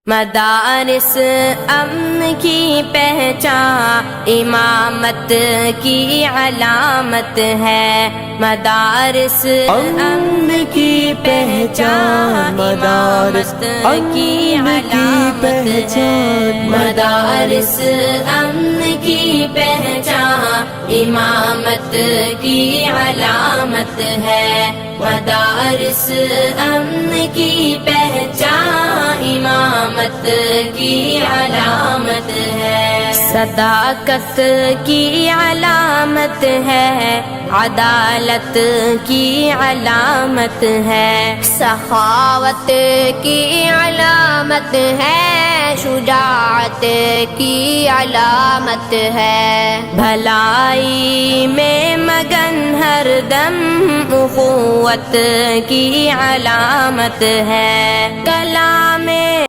مدارس امن کی پہچان امامت کی علامت ہے، مدارس امن کی پہچان امامت کی علامت ہے، مدارس امن کی پہچان امامت کی علامت ہے، مدارس امن کی پہچان امامت کی علامت ہے، صداقت کی علامت ہے، عدالت کی علامت ہے، سخاوت کی علامت ہے، شجاعت کی علامت ہے، بھلائی میں مگن ہر دم اخوت کی علامت ہے، کلام